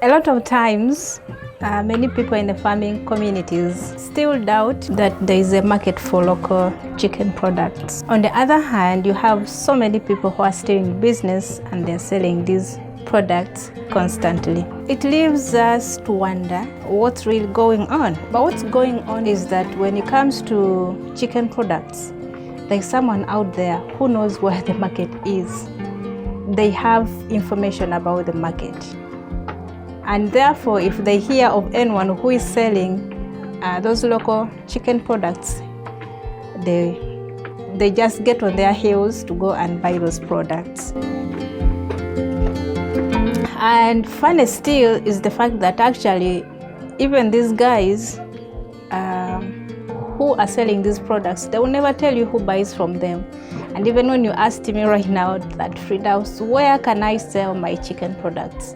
A lot of times, many people in the farming communities still doubt that there is a market for local chicken products. On the other hand, you have so many people who are still in business and they're selling these products constantly. It leaves us to wonder what's really going on. But what's going on is that when it comes to chicken products, there's someone out there who knows where the market is. They have information about the market. And therefore, if they hear of anyone who is selling those local chicken products, they just get on their heels to go and buy those products. And funny still is the fact that actually, even these guys who are selling these products, they will never tell you who buys from them. And even when you ask me right now that Fridaus, where can I sell my chicken products?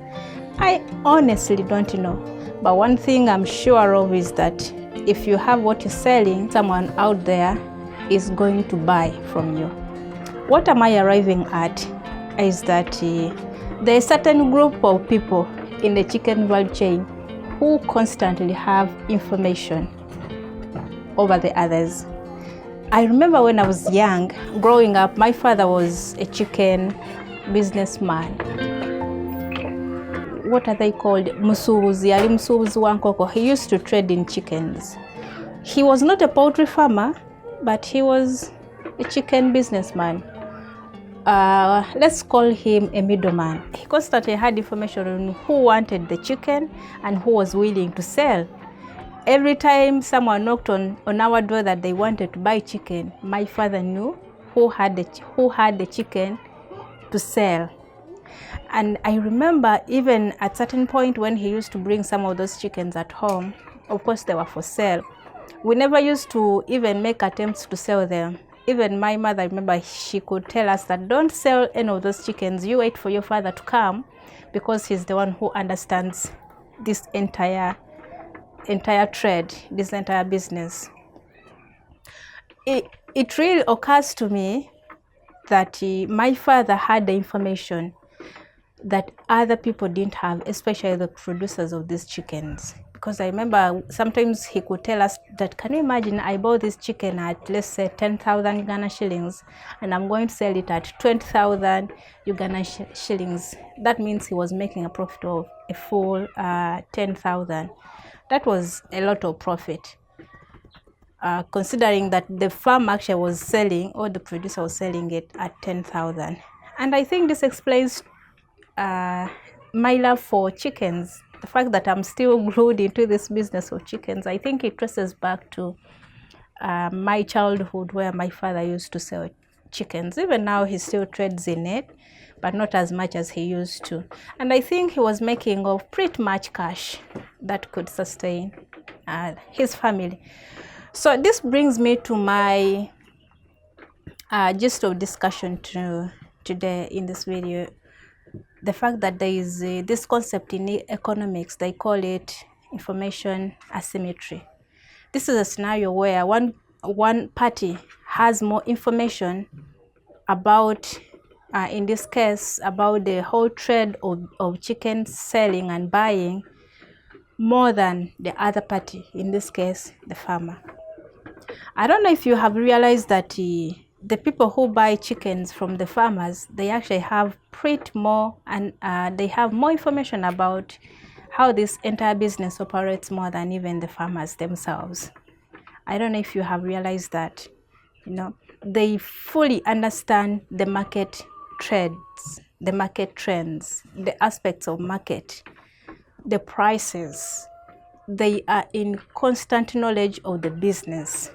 I honestly don't know. But one thing I'm sure of is that if you have what you're selling, someone out there is going to buy from you. What am I arriving at is that there's a certain group of people in the chicken value chain who constantly have information over the others. I remember when I was young, growing up, my father was a chicken businessman. What are they called? Musubuzi, ali musubuzi wa nkoko. He used to trade in chickens. He was not a poultry farmer, but he was a chicken businessman. Let's call him a middleman. He constantly had information on who wanted the chicken and who was willing to sell. Every time someone knocked on our door that they wanted to buy chicken, my father knew who had the chicken to sell. And I remember even at certain point when he used to bring some of those chickens at home, of course they were for sale. We never used to even make attempts to sell them. Even my mother, I remember she could tell us that don't sell any of those chickens, you wait for your father to come because he's the one who understands this entire trade, this entire business. It really occurs to me that my father had the information that other people didn't have, especially the producers of these chickens. Because I remember sometimes he could tell us that, can you imagine, I bought this chicken at, let's say, 10,000 Uganda shillings, and I'm going to sell it at 20,000 Uganda shillings. That means he was making a profit of a full 10,000. That was a lot of profit, considering that the farm actually was selling, or the producer was selling it at 10,000. And I think this explains my love for chickens. The fact that I'm still glued into this business of chickens, I think it traces back to my childhood, where my father used to sell chickens. Even now he still trades in it, but not as much as he used to. And I think he was making of pretty much cash that could sustain his family. So this brings me to my gist of discussion today in this video. The fact that there is this concept in economics, they call it information asymmetry. This is a scenario where one party has more information about, in this case, about the whole trade of chicken selling and buying more than the other party, in this case, the farmer. I don't know if you have realized that the people who buy chickens from the farmers, they actually have more, and they have more information about how this entire business operates more than even the farmers themselves. I don't know if you have realized that. They fully understand the market trends, the aspects of market, the prices. They are in constant knowledge of the business,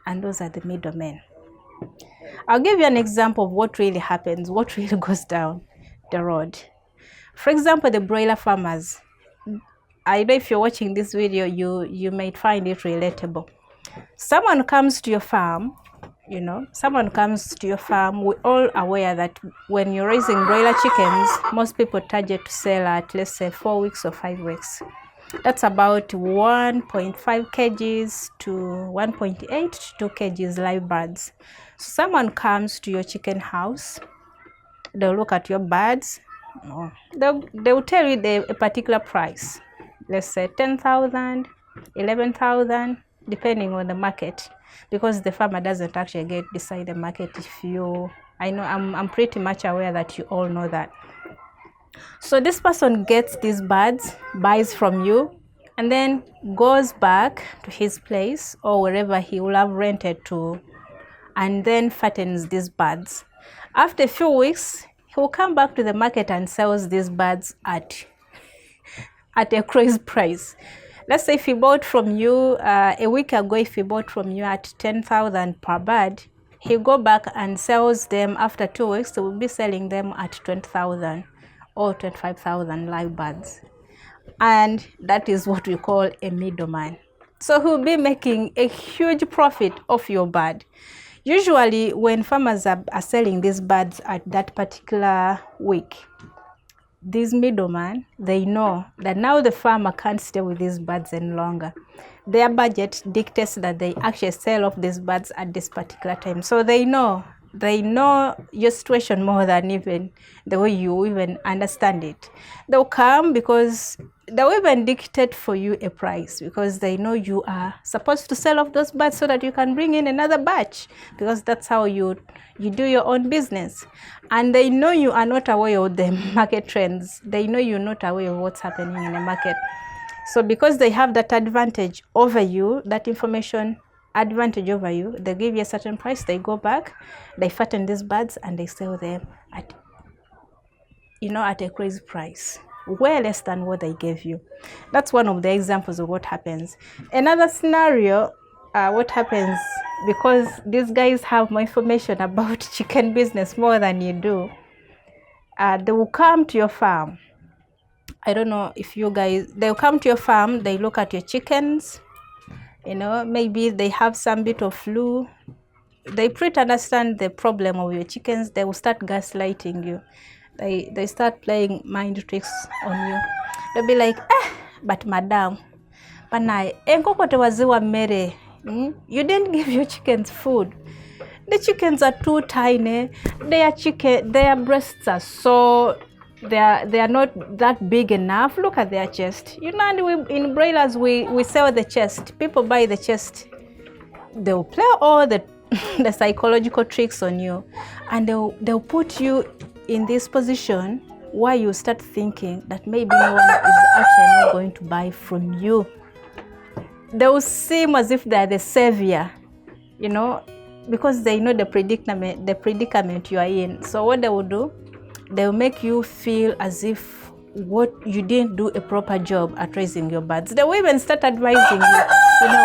and those are the middlemen. I'll give you an example of what really happens, what really goes down the road. For example, the broiler farmers. I know if you're watching this video, you might find it relatable. Someone comes to your farm, we're all aware that when you're raising broiler chickens, most people target to sell at, let's say, 4 weeks or 5 weeks. That's about 1.5 kgs to 1.8 to 2 kgs live birds. So someone comes to your chicken house, they'll look at your birds, No. They'll tell you a particular price. Let's say 10,000, 11,000, depending on the market, because the farmer doesn't actually decide the market. I know I'm pretty much aware that you all know that. So this person gets these birds, buys from you, and then goes back to his place or wherever he will have rented to, and then fattens these birds. After a few weeks, he will come back to the market and sells these birds at a crazy price. Let's say if he bought from you a week ago, if he bought from you at 10,000 per bird, he'll go back and sells them after 2 weeks. So we'll be selling them at 20,000 or 25,000 live birds. And that is what we call a middleman. So he'll be making a huge profit off your bird. Usually when farmers are selling these birds at that particular week, these middlemen, they know that now the farmer can't stay with these birds any longer. Their budget dictates that they actually sell off these birds at this particular time. So they know your situation more than even the way you even understand it. They'll come because they'll even dictate for you a price, because they know you are supposed to sell off those birds so that you can bring in another batch, because that's how you do your own business. And they know you are not aware of the market trends. They know you're not aware of what's happening in the market. So because they have that advantage over you, that information advantage over you, they give you a certain price, they go back, they fatten these birds, and they sell them at a crazy price, way less than what they gave you. That's one of the examples of what happens. Another scenario, what happens, because these guys have more information about chicken business more than you do, they will come to your farm. I don't know if you guys, they'll come to your farm, they look at your chickens, maybe they have some bit of flu. They pretty understand the problem of your chickens. They will start gaslighting you. They start playing mind tricks on you. They'll be like, but madam, you didn't give your chickens food. The chickens are too tiny. Their breasts are so, they are not that big enough. Look at their chest. And in broilers we sell the chest. People buy the chest. They'll play all the psychological tricks on you, and they'll put you in this position where you start thinking that maybe no one is actually not going to buy from you. They will seem as if they're the savior, because they know the predicament you are in. So what they will do, they will make you feel as if you didn't do a proper job at raising your birds. They will even start advising you,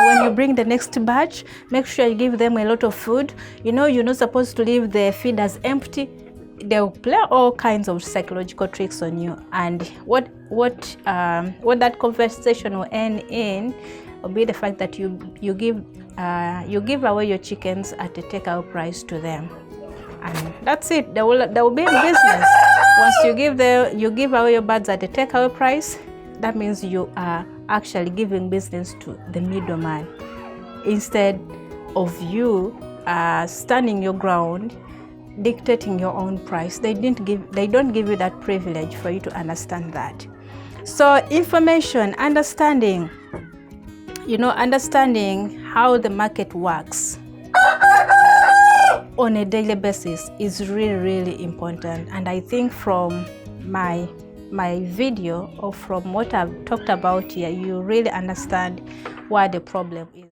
when you bring the next batch, make sure you give them a lot of food. You're not supposed to leave the feeders empty. They'll play all kinds of psychological tricks on you, and what that conversation will end in will be the fact that you give away your chickens at a takeout price to them, and that's it. They will be in business. Once you give away your birds at a takeout price, that means you are actually giving business to the middleman, instead of you standing your ground, dictating your own price. They don't give you that privilege for you to understand that. So understanding how the market works on a daily basis is really, really important. And I think from my video, or from what I've talked about here, you really understand what the problem is.